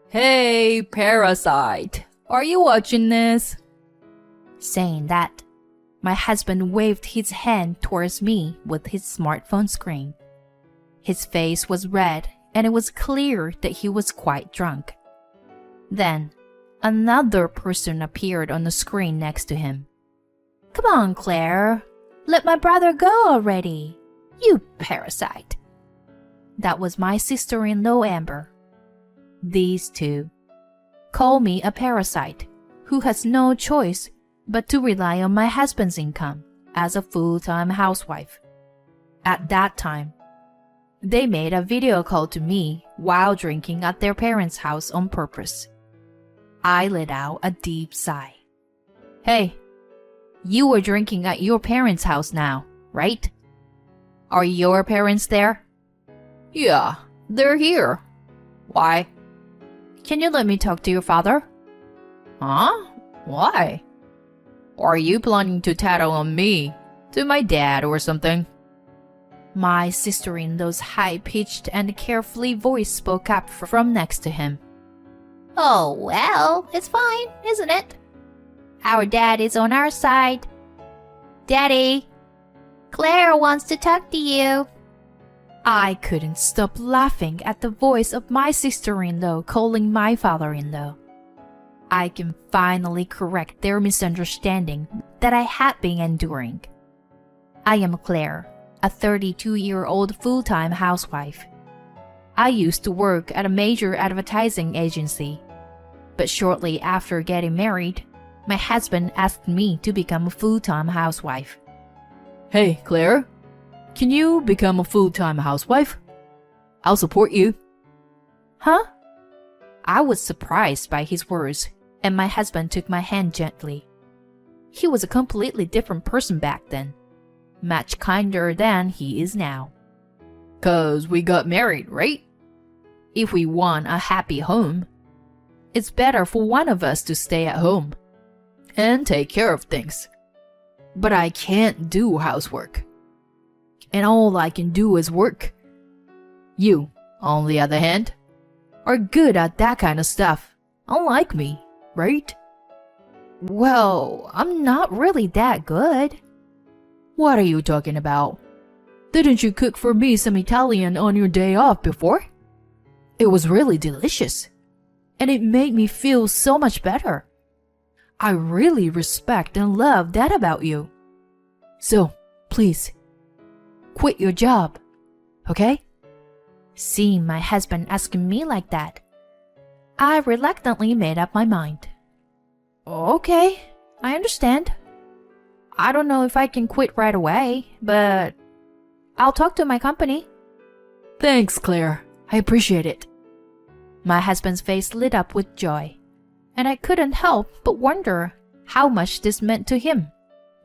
Hey, parasite, are you watching this? Saying that, my husband waved his hand towards me with his smartphone screen. His face was red and it was clear that he was quite drunk. Then, another person appeared on the screen next to him. "Come on, Claire. Let my brother go already. You parasite." That was my sister-in-law, Amber. These two call me a parasite who has no choice but to rely on my husband's income as a full-time housewife. At that time, they made a video call to me while drinking at their parents' house on purpose. I let out a deep sigh. "Hey, you were drinking at your parents' house now, right? Are your parents there?" Yeah, they're here. Why? "Can you let me talk to your father?" Huh? Why? Are you planning to tattle on me, to my dad or something? My sister-in-law's high-pitched and carefully voice spoke up from next to him. "Oh, well, it's fine, isn't it? Our dad is on our side. Daddy, Claire wants to talk to you." I couldn't stop laughing at the voice of my sister-in-law calling my father-in-law. I can finally correct their misunderstanding that I had been enduring. I am Claire, a 32-year-old full-time housewife. I used to work at a major advertising agency, but shortly after getting married, my husband asked me to become a full-time housewife. Hey, Claire, can you become a full-time housewife? I'll support you. Huh? I was surprised by his words, and my husband took my hand gently. He was a completely different person back then, much kinder than he is now. 'Cause we got married, right? If we want a happy home, it's better for one of us to stay at home And take care of things. But I can't do housework. And all I can do is work. You, on the other hand, are good at that kind of stuff, unlike me, right? Well, I'm not really that good. What are you talking about? Didn't you cook for me some Italian on your day off before? It was really delicious, and it made me feel so much better. I really respect and love that about you. So, please, quit your job, okay? Seeing my husband asking me like that, I reluctantly made up my mind. Okay, I understand. I don't know if I can quit right away, but I'll talk to my company. Thanks, Claire. I appreciate it. My husband's face lit up with joy, and I couldn't help but wonder how much this meant to him,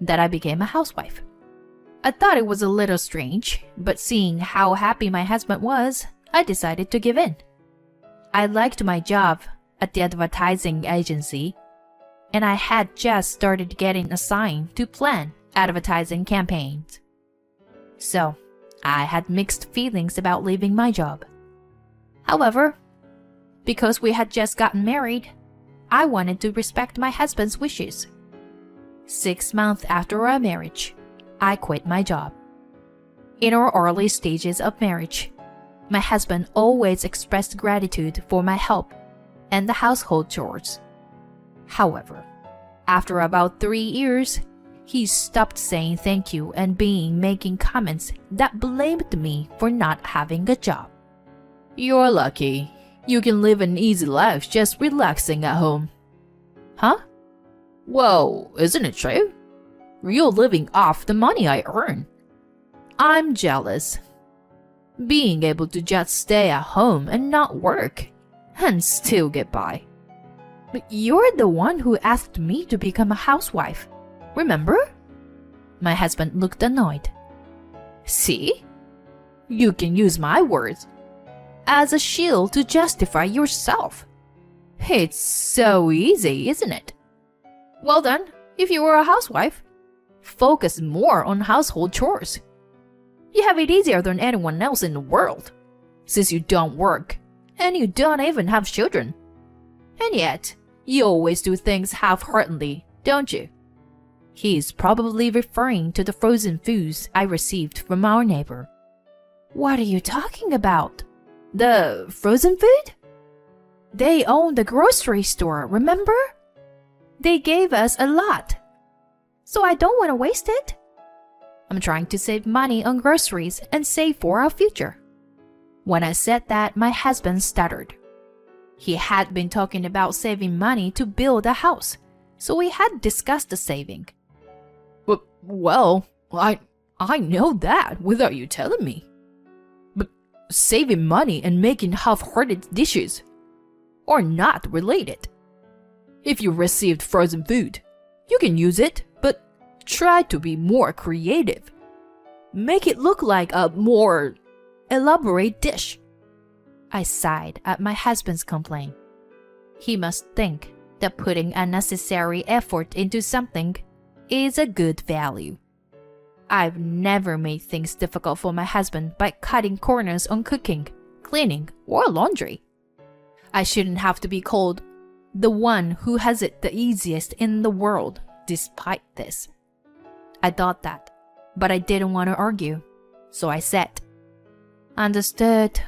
that I became a housewife. I thought it was a little strange, but seeing how happy my husband was, I decided to give in. I liked my job at the advertising agency, and I had just started getting assigned to plan advertising campaigns. So, I had mixed feelings about leaving my job. However, because we had just gotten married, I wanted to respect my husband's wishes. 6 months after our marriage, I quit my job. In our early stages of marriage, my husband always expressed gratitude for my help and the household chores. However, after about 3 years, he stopped saying thank you and making comments that blamed me for not having a job. You're lucky. You can live an easy life just relaxing at home. Huh? Well, isn't it true? You're living off the money I earn. I'm jealous. Being able to just stay at home and not work, and still get by. But you're the one who asked me to become a housewife, remember? My husband looked annoyed. See? You can use my words as a shield to justify yourself. It's so easy, isn't it? Well then, if you were a housewife, focus more on household chores. You have it easier than anyone else in the world, since you don't work and you don't even have children. And yet, you always do things half-heartedly, don't you? He is probably referring to the frozen foods I received from our neighbor. What are you talking about? The frozen food? They own the grocery store, remember? They gave us a lot. So I don't want to waste it. I'm trying to save money on groceries and save for our future. When I said that, my husband stuttered. He had been talking about saving money to build a house, so we had discussed the saving. Well, I know that without you telling me. But saving money and making half-hearted dishes are not related. If you received frozen food, you can use it, but try to be more creative. Make it look like a more elaborate dish. I sighed at my husband's complaint. He must think that putting unnecessary effort into something is a good value. I've never made things difficult for my husband by cutting corners on cooking, cleaning, or laundry. I shouldn't have to be called the one who has it the easiest in the world, despite this. I thought that, but I didn't want to argue, so I said, Understood.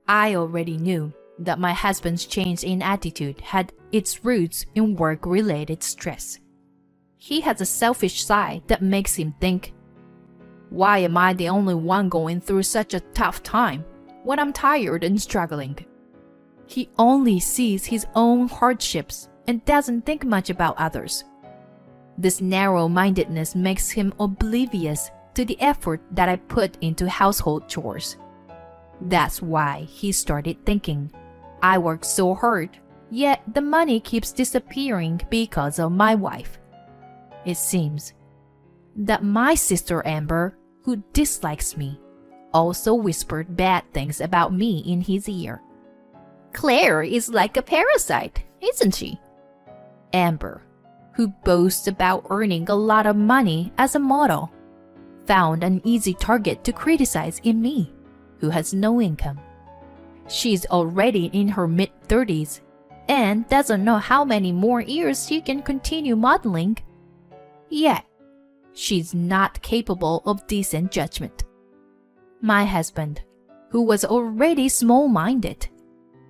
I already knew that my husband's change in attitude had its roots in work-related stress. He has a selfish side that makes him think, why am I the only one going through such a tough time when I'm tired and struggling? He only sees his own hardships and doesn't think much about others. This narrow-mindedness makes him oblivious to the effort that I put into household chores. That's why he started thinking, I work so hard, yet the money keeps disappearing because of my wife. It seems that my sister Amber, who dislikes me, also whispered bad things about me in his ear. Claire is like a parasite, isn't she? Amber, who boasts about earning a lot of money as a model, found an easy target to criticize in me, who has no income. She's already in her mid-30s and doesn't know how many more years she can continue modeling. Yet, she's not capable of decent judgment. My husband, who was already small-minded,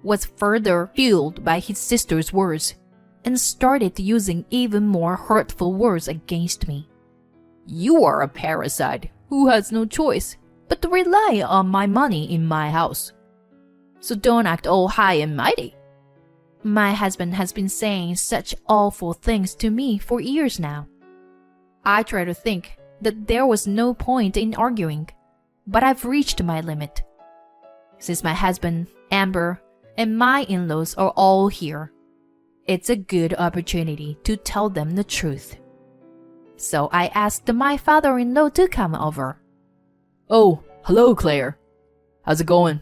was further fueled by his sister's words and started using even more hurtful words against me. You are a parasite who has no choice but to rely on my money in my house. So don't act all high and mighty. My husband has been saying such awful things to me for years now. I try to think that there was no point in arguing, but I've reached my limit. Since my husband, Amber, and my in-laws are all here, it's a good opportunity to tell them the truth. So I asked my father-in-law to come over. Oh, hello, Claire. How's it going?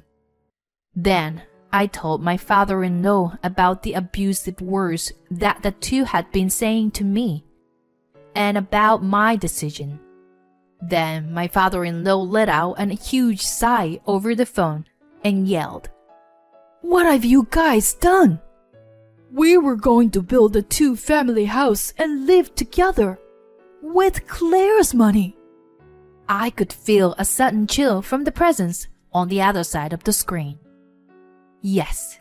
Then I told my father-in-law about the abusive words that the two had been saying to me, and about my decision. Then my father-in-law let out a huge sigh over the phone and yelled, What have you guys done? We were going to build a two-family house and live together with Claire's money. I could feel a sudden chill from the presence on the other side of the screen. Yes,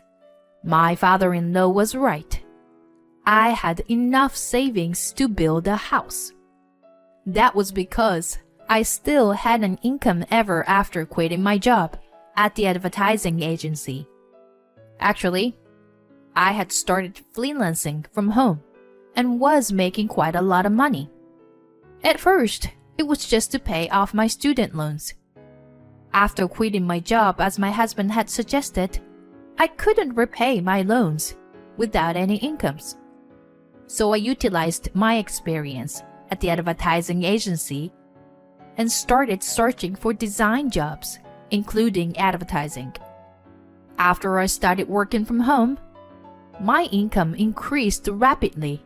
my father-in-law was right. I had enough savings to build a house. That was because I still had an income ever after quitting my job at the advertising agency. Actually, I had started freelancing from home and was making quite a lot of money. At first, it was just to pay off my student loans. After quitting my job as my husband had suggested, I couldn't repay my loans without any incomes. So I utilized my experience at the advertising agency and started searching for design jobs, including advertising. After I started working from home, my income increased rapidly,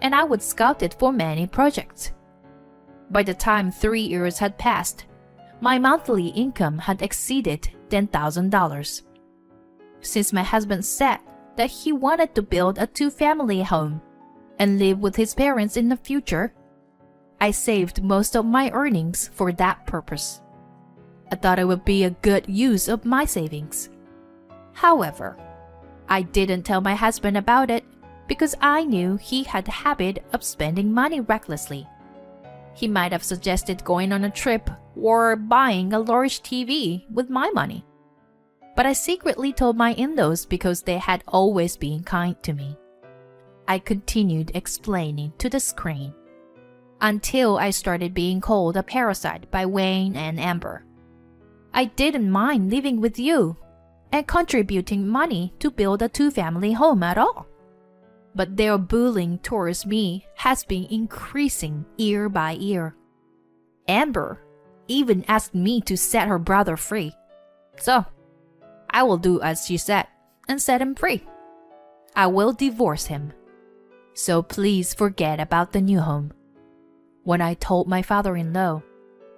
and I was scouted for many projects. By the time 3 years had passed, my monthly income had exceeded $10,000. Since my husband said that he wanted to build a two-family home and live with his parents in the future. I saved most of my earnings for that purpose. I thought it would be a good use of my savings. However, I didn't tell my husband about it because I knew he had a habit of spending money recklessly. He might have suggested going on a trip or buying a large TV with my money. But I secretly told my in-laws because they had always been kind to me. I continued explaining to the screen until I started being called a parasite by Wayne and Amber. I didn't mind living with you and contributing money to build a two-family home at all. But their bullying towards me has been increasing year by year. Amber even asked me to set her brother free. So, I will do as she said and set him free. I will divorce him. So please forget about the new home. When I told my father-in-law,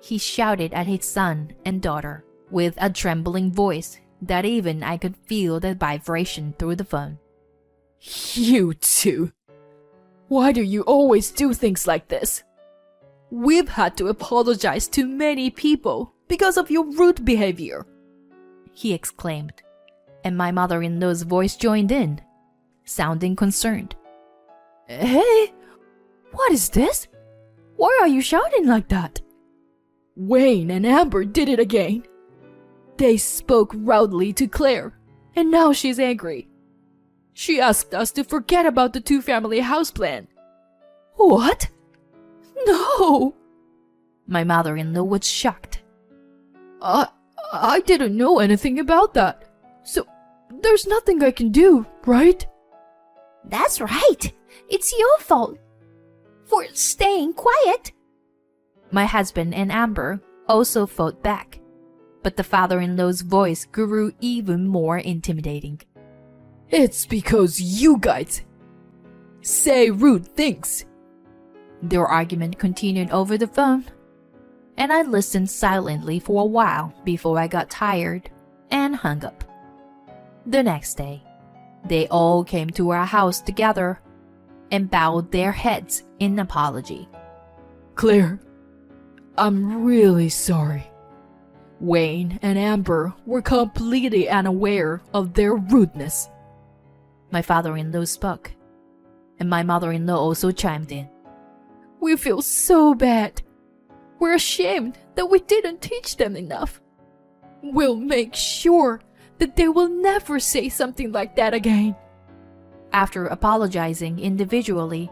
he shouted at his son and daughter with a trembling voice that even I could feel the vibration through the phone. You two. Why do you always do things like this? We've had to apologize to many people because of your rude behavior, he exclaimed, and my mother-in-law's voice joined in, sounding concerned. Hey, what is this? Why are you shouting like that? Wayne and Amber did it again. They spoke rudely to Claire, and now she's angry. She asked us to forget about the two-family house plan. What? No! My mother-in-law was shocked. I didn't know anything about that. So, there's nothing I can do, right? That's right. It's your fault for staying quiet. My husband and Amber also fought back, but the father-in-law's voice grew even more intimidating. It's because you guys say rude things. Their argument continued over the phone, and I listened silently for a while before I got tired and hung up. The next day, they all came to our house together and bowed their heads in apology. Claire, I'm really sorry. Wayne and Amber were completely unaware of their rudeness. My father-in-law spoke, and my mother-in-law also chimed in. We feel so bad. We're ashamed that we didn't teach them enough. We'll make sure that they will never say something like that again. After apologizing individually,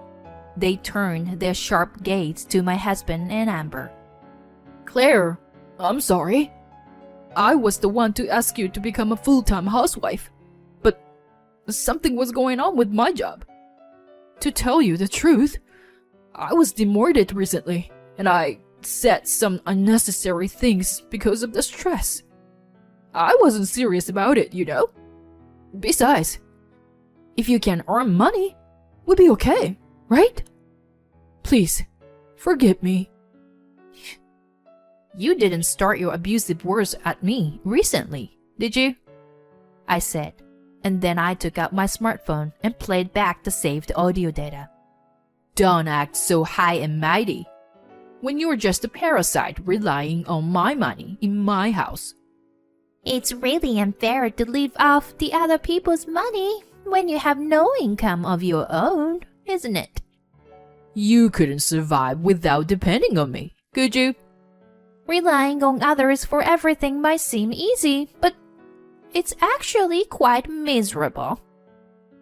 they turned their sharp gaze to my husband and Amber. Claire, I'm sorry. I was the one to ask you to become a full-time housewife, but something was going on with my job. To tell you the truth, I was demoted recently, and I said some unnecessary things because of the stress. I wasn't serious about it, you know? Besides, if you can earn money, we'll be okay, right? Please, forgive me. You didn't start your abusive words at me recently, did you? I said, and then I took out my smartphone and played back the saved audio data. Don't act so high and mighty when you're just a parasite relying on my money in my house. It's really unfair to live off the other people's money when you have no income of your own, isn't it? You couldn't survive without depending on me, could you? Relying on others for everything might seem easy, but it's actually quite miserable.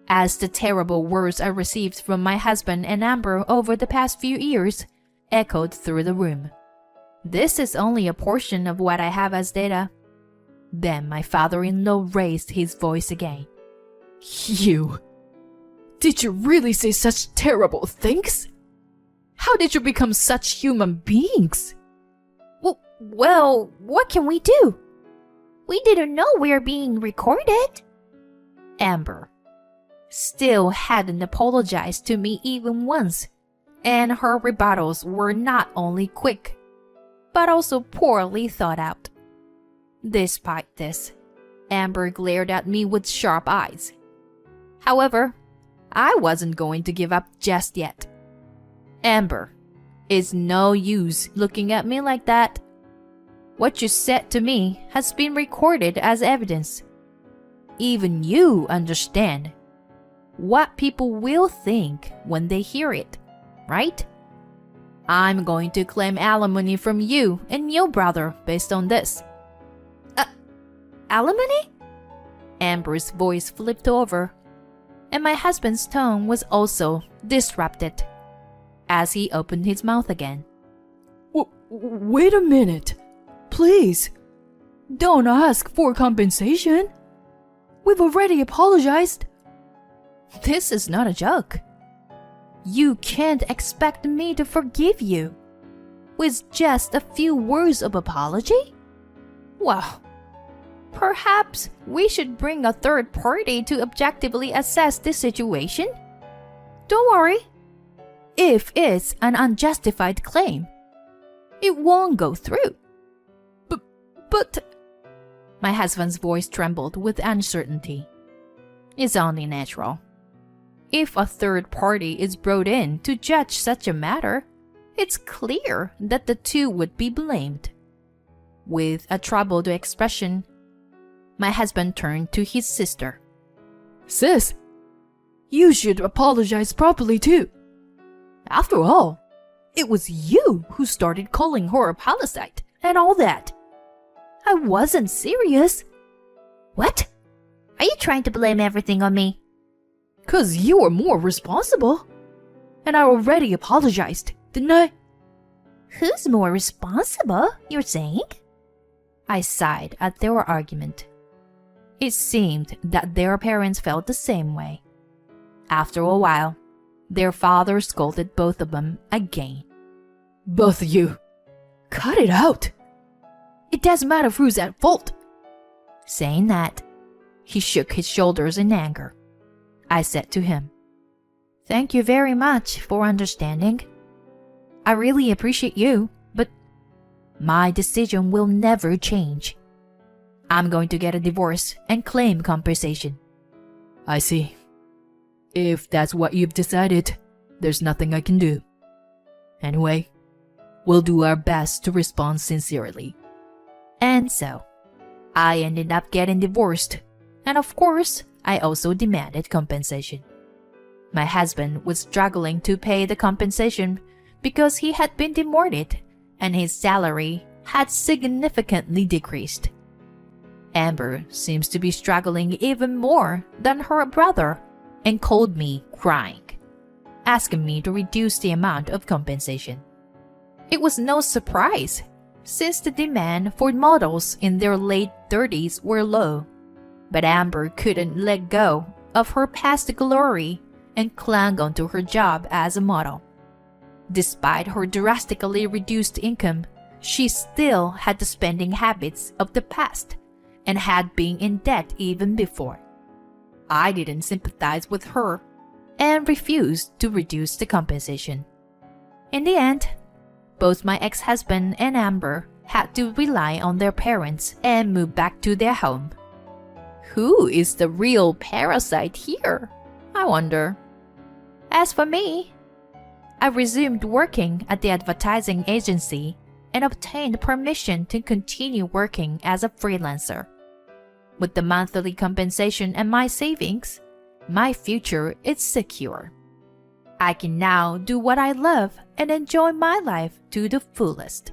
As the terrible words I received from my husband and Amber over the past few years echoed through the room. This is only a portion of what I have as data. Then my father-in-law raised his voice again. You! Did you really say such terrible things? How did you become such human beings? Well, what can we do? We didn't know we were being recorded. Amber still hadn't apologized to me even once, and her rebuttals were not only quick, but also poorly thought out. Despite this, Amber glared at me with sharp eyes. However, I wasn't going to give up just yet. Amber, it's no use looking at me like that. What you said to me has been recorded as evidence. Even you understand what people will think when they hear it, right? I'm going to claim alimony from you and your brother based on this. Alimony? Amber's voice flipped over, and my husband's tone was also disrupted as he opened his mouth again. Wait a minute. Please. Don't ask for compensation. We've already apologized. This is not a joke. You can't expect me to forgive you with just a few words of apology? Well, perhaps we should bring a third party to objectively assess this situation. Don't worry. If it's an unjustified claim, it won't go through. But... My husband's voice trembled with uncertainty. It's only natural. If a third party is brought in to judge such a matter, it's clear that the two would be blamed. With a troubled expression, my husband turned to his sister. Sis, you should apologize properly too. After all, it was you who started calling her a parasite and all that. I wasn't serious. What? Are you trying to blame everything on me? 'Cause you were more responsible. And I already apologized, didn't I? Who's more responsible, you're saying? I sighed at their argument. It seemed that their parents felt the same way. After a while, their father scolded both of them again. Both of you. Cut it out. It doesn't matter who's at fault. Saying that, he shook his shoulders in anger. I said to him, "Thank you very much for understanding. I really appreciate you, but my decision will never change. I'm going to get a divorce and claim compensation." I see. If that's what you've decided, there's nothing I can do. Anyway, we'll do our best to respond sincerely. And so, I ended up getting divorced, and of course, I also demanded compensation. My husband was struggling to pay the compensation because he had been demoted and his salary had significantly decreased. Amber seems to be struggling even more than her brother and called me crying, asking me to reduce the amount of compensation. It was no surprise, since the demand for models in their late 30s were low. But Amber couldn't let go of her past glory and clung onto her job as a model. Despite her drastically reduced income, she still had the spending habits of the past and had been in debt even before. I didn't sympathize with her and refused to reduce the compensation. In the end, both my ex-husband and Amber had to rely on their parents and move back to their home. Who is the real parasite here? I wonder. As for me, I resumed working at the advertising agency and obtained permission to continue working as a freelancer. With the monthly compensation and my savings, my future is secure. I can now do what I love and enjoy my life to the fullest.